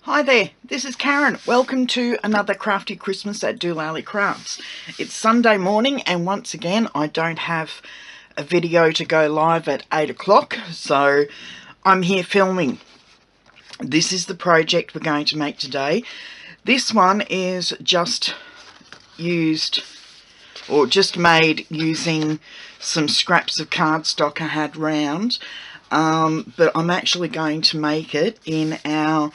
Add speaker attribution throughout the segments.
Speaker 1: Hi there, this is Karen. Welcome to another crafty Christmas at dolallycrafts. It's Sunday morning and once again I don't have a video to go live at 8 o'clock, so I'm here filming. This is the project we're going to make today. This one is just made using some scraps of cardstock I had round, but I'm actually going to make it in our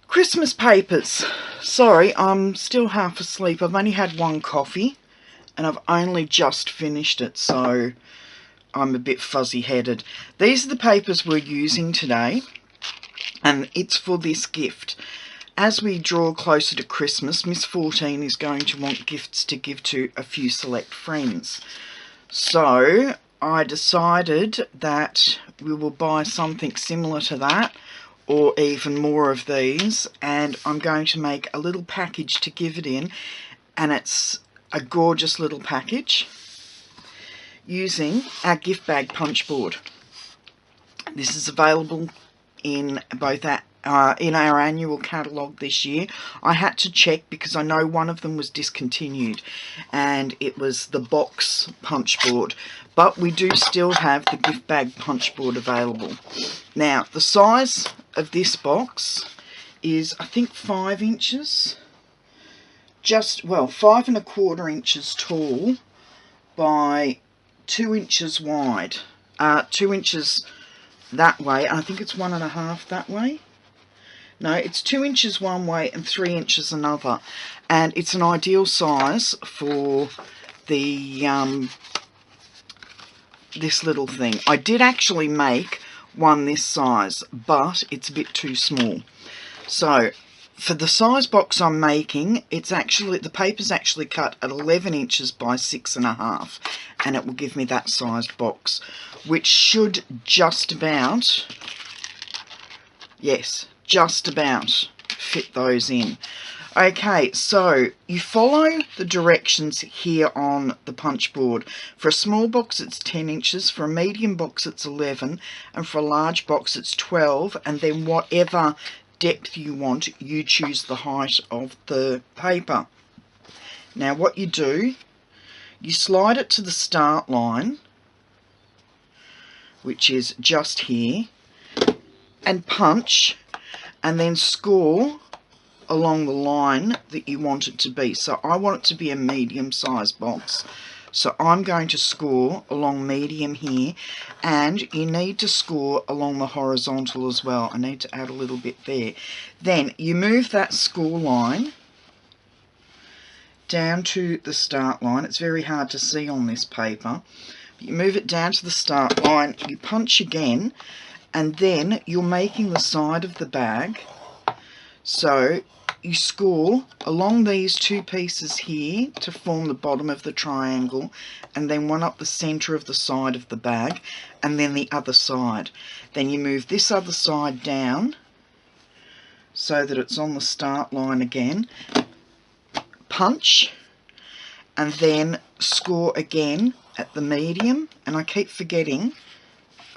Speaker 1: Christmas papers. Sorry, I'm still half asleep. I've only had one coffee and I've only just finished it, so I'm a bit fuzzy-headed. These are the papers we're using today, and it's for this gift. As we draw closer to Christmas, Miss 14 is going to want gifts to give to a few select friends. So I decided that we will buy something similar to that, or even more of these, and I'm going to make a little package to give it in, and it's a gorgeous little package using our gift bag punch board. This is available in both in our annual catalogue this year. I had to check because I know one of them was discontinued, and it was the box punch board, but we do still have the gift bag punch board available. Now, the size of this box is, I think, 5 inches, 5¼ inches tall by 2 inches wide. 2 inches that way, and I think it's 1½ that way. No, it's 2 inches one way and 3 inches another, and it's an ideal size for the this little thing. I did actually make one this size, but it's a bit too small. So for the size box I'm making, it's actually, the paper's actually cut at 11 inches by 6½, and it will give me that sized box, which should just about, yes, just about fit those in. Okay, so you follow the directions here on the punch board. For a small box it's 10 inches, for a medium box it's 11, and for a large box it's 12, and then whatever depth you want, you choose the height of the paper. Now what you do, you slide it to the start line, which is just here, and punch, and then score along the line that you want it to be. So I want it to be a medium sized box, so I'm going to score along medium here, and you need to score along the horizontal as well. I need to add a little bit there. Then you move that score line down to the start line. It's very hard to see on this paper, but you move it down to the start line, you punch again, and then you're making the side of the bag. So you score along these two pieces here to form the bottom of the triangle, and then one up the centre of the side of the bag, and then the other side. Then you move this other side down so that it's on the start line again, punch, and then score again at the medium. And I keep forgetting,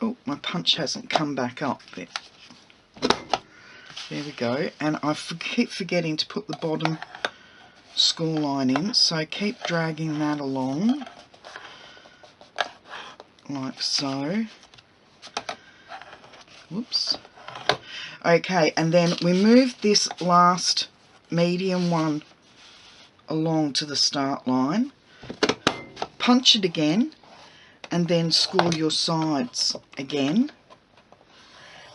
Speaker 1: oh, my punch hasn't come back up there. There we go, and I keep forgetting to put the bottom score line in, so keep dragging that along, like so. Whoops. Okay, and then we move this last medium one along to the start line, punch it again, and then score your sides again.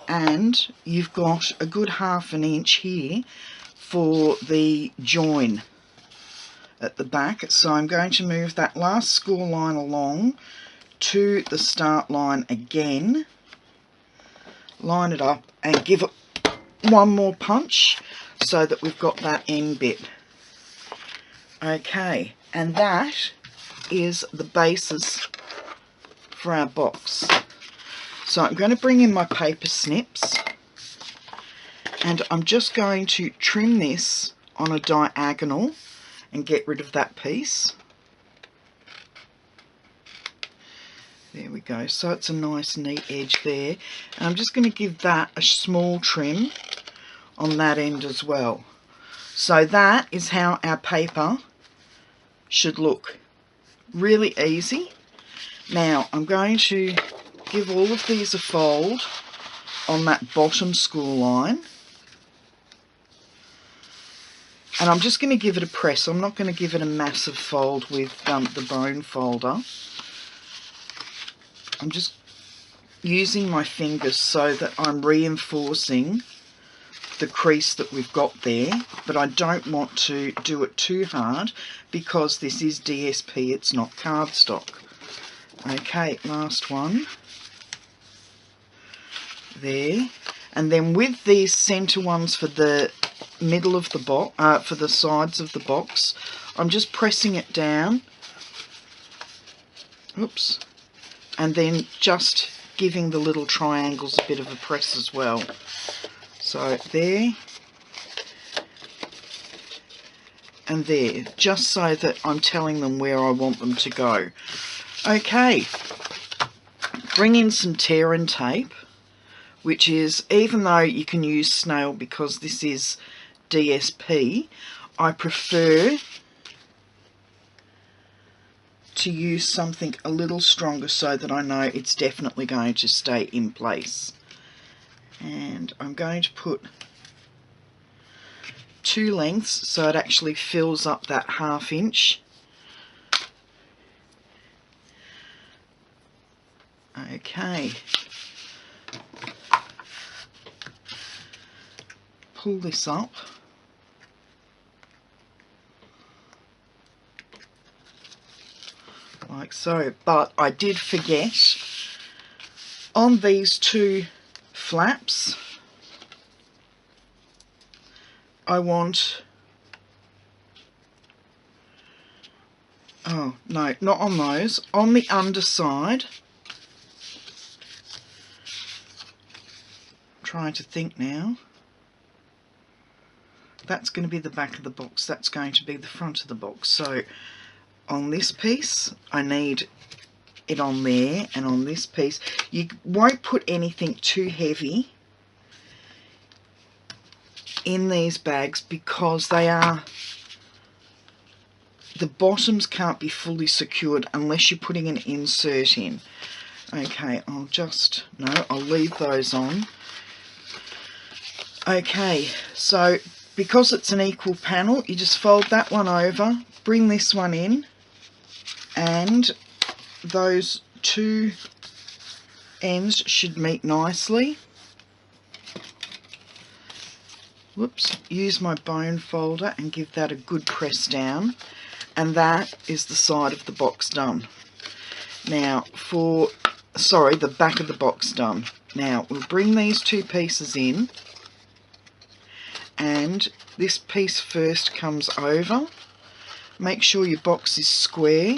Speaker 1: And you've got a good ½ inch here for the join at the back. So I'm going to move that last score line along to the start line again, line it up and give it one more punch so that we've got that end bit. Okay, and that is the basis for our box. So I'm going to bring in my paper snips, and I'm just going to trim this on a diagonal and get rid of that piece. There we go, so it's a nice neat edge there. And I'm just going to give that a small trim on that end as well. So that is how our paper should look. Really easy. Now I'm going to give all of these a fold on that bottom score line. And I'm just going to give it a press. I'm not going to give it a massive fold with the bone folder. I'm just using my fingers so that I'm reinforcing the crease that we've got there, but I don't want to do it too hard because this is DSP, it's not cardstock. Okay, last one. There. And then with these centre ones for the middle of the box, for the sides of the box, I'm just pressing it down. Oops. And then just giving the little triangles a bit of a press as well. So there. And there. Just so that I'm telling them where I want them to go. Okay. Bring in some tear and tape, which is, even though you can use snail because this is DSP, I prefer to use something a little stronger so that I know it's definitely going to stay in place. And I'm going to put 2 lengths so it actually fills up that 1/2 inch. Okay. Pull this up. Like so. But I did forget, on these 2 flaps, I want, oh no, not on those, on the underside, I'm trying to think now, that's going to be the back of the box, that's going to be the front of the box. So on this piece I need it on there, and on this piece you won't put anything too heavy in these bags because they are, the bottoms can't be fully secured unless you're putting an insert in. Okay, I'll just, no, I'll leave those on. Okay, so because it's an equal panel, you just fold that one over, bring this one in, and those 2 ends should meet nicely. Whoops, use my bone folder and give that a good press down, and that is the side of the box done. Now for, sorry, the back of the box done. Now we'll bring these 2 pieces in, and this piece first comes over. Make sure your box is square.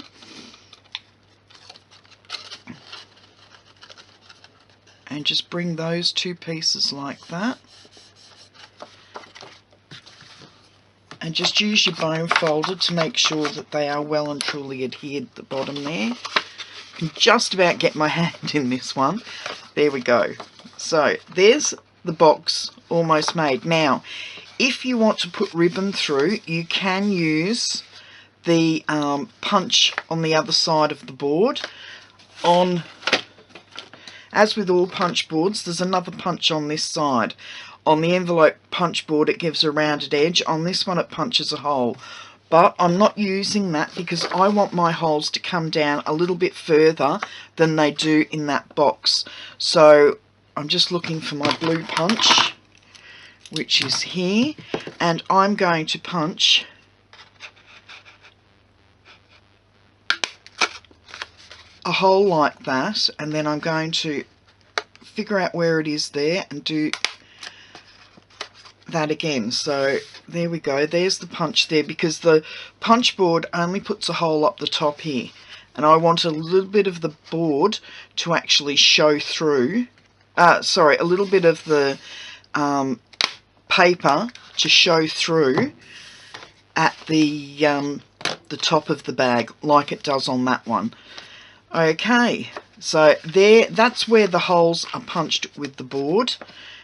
Speaker 1: And just bring those 2 pieces like that. And just use your bone folder to make sure that they are well and truly adhered at the bottom there. I can just about get my hand in this one. There we go. So there's the box almost made. Now, if you want to put ribbon through, you can use the punch on the other side of the board. As with all punch boards, there's another punch on this side. On the envelope punch board it gives a rounded edge, on this one it punches a hole. But I'm not using that because I want my holes to come down a little bit further than they do in that box. So I'm just looking for my blue punch, which is here, and I'm going to punch a hole like that, and then I'm going to figure out where it is there and do that again. So there we go, there's the punch there, because the punch board only puts a hole up the top here, and I want a little bit of the board to actually show through, sorry, a little bit of the paper to show through at the top of the bag, like it does on that one. Okay, so there, that's where the holes are punched with the board.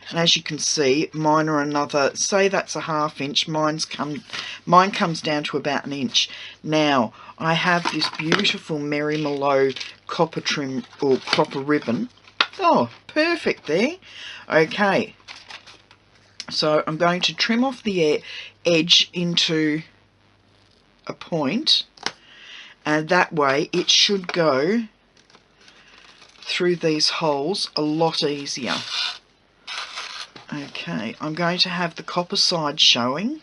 Speaker 1: And as you can see, mine are another, say that's a 1/2 inch, mine comes down to about 1 inch. Now, I have this beautiful Mary Mallow copper trim, or copper ribbon. Oh, perfect there. Okay, so I'm going to trim off the edge into a point, and that way it should go through these holes a lot easier. Okay, I'm going to have the copper side showing,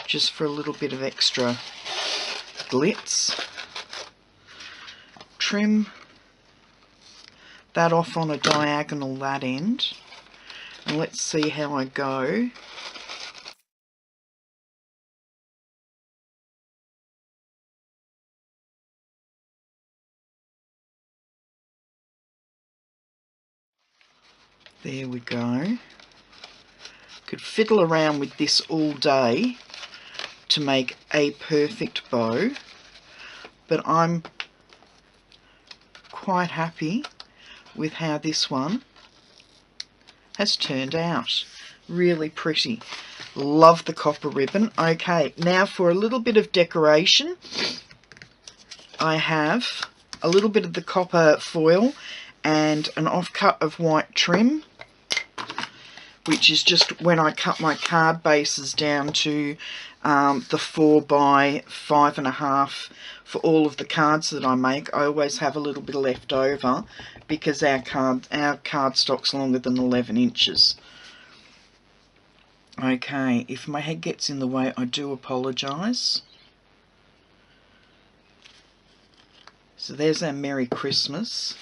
Speaker 1: just for a little bit of extra glitz. Trim that off on a diagonal that end, and let's see how I go. There we go. Could fiddle around with this all day to make a perfect bow, but I'm quite happy with how this one has turned out. Really pretty. Love the copper ribbon. Okay, now for a little bit of decoration, I have a little bit of the copper foil and an offcut of white trim, which is just when I cut my card bases down to the 4 by 5.5 for all of the cards that I make. I always have a little bit left over because our cardstock's longer than 11 inches. Okay, if my head gets in the way, I do apologise. So there's our Merry Christmas.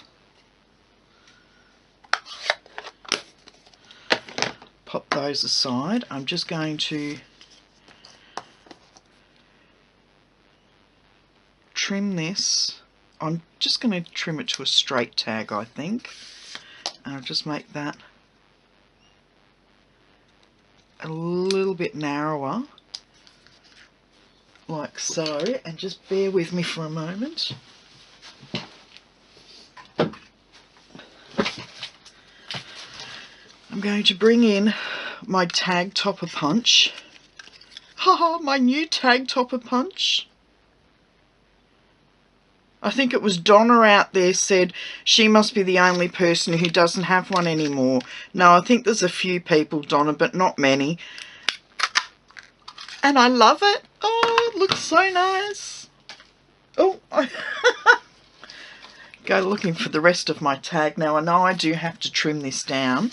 Speaker 1: Pop those aside. I'm just going to trim this. I'm just going to trim it to a straight tag, I think. And I'll just make that a little bit narrower, like so, and just bear with me for a moment. I'm going to bring in my tag topper punch. Haha, my new tag topper punch. I think it was Donna out there said she must be the only person who doesn't have one anymore. No, I think there's a few people, Donna, but not many. And I love it. Oh, it looks so nice. Oh, go looking for the rest of my tag. Now, I know I do have to trim this down,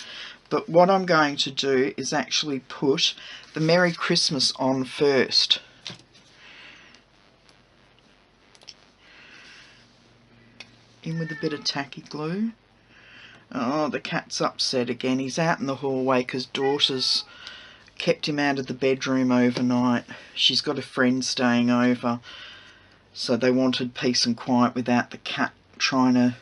Speaker 1: but what I'm going to do is actually put the Merry Christmas on first. In with a bit of tacky glue. Oh, the cat's upset again. He's out in the hallway because daughter's kept him out of the bedroom overnight. She's got a friend staying over, so they wanted peace and quiet without the cat trying to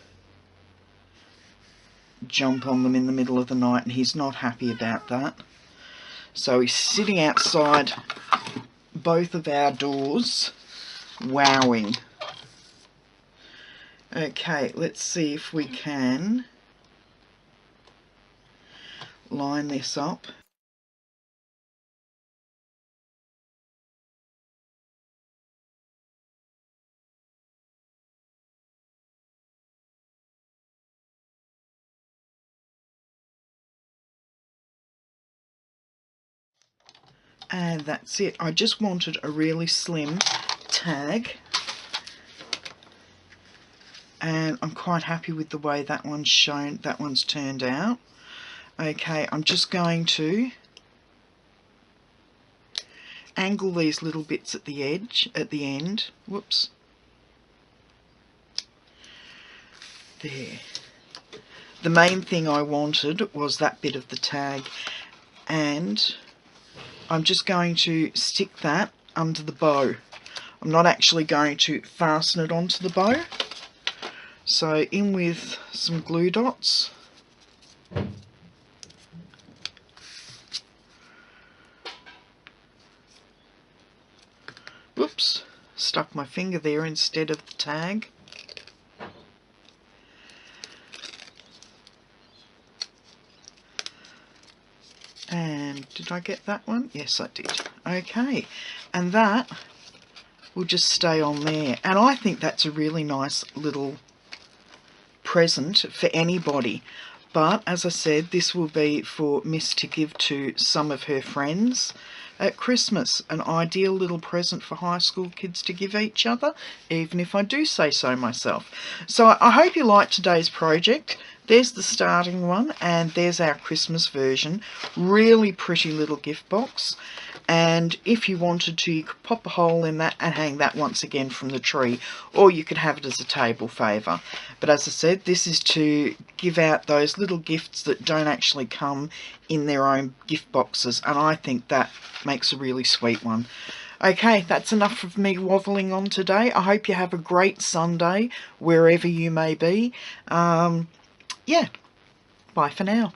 Speaker 1: jump on them in the middle of the night, and he's not happy about that. So he's sitting outside both of our doors, wowing. Okay, let's see if we can line this up. And that's it. I just wanted a really slim tag, and I'm quite happy with the way that one's turned out. Okay, I'm just going to angle these little bits at the edge, at the end. Whoops. There. The main thing I wanted was that bit of the tag, and I'm just going to stick that under the bow. I'm not actually going to fasten it onto the bow. So in with some glue dots. Whoops, stuck my finger there instead of the tag. And did I get that one? Yes, I did. Okay, and that will just stay on there. And I think that's a really nice little present for anybody. But as I said, this will be for Miss to give to some of her friends at Christmas. An ideal little present for high school kids to give each other, even if I do say so myself. So I hope you liked today's project. There's the starting one, and there's our Christmas version. Really pretty little gift box. And if you wanted to, you could pop a hole in that and hang that once again from the tree, or you could have it as a table favour. But as I said, this is to give out those little gifts that don't actually come in their own gift boxes, and I think that makes a really sweet one. Okay, that's enough of me waffling on today. I hope you have a great Sunday wherever you may be. Yeah, bye for now.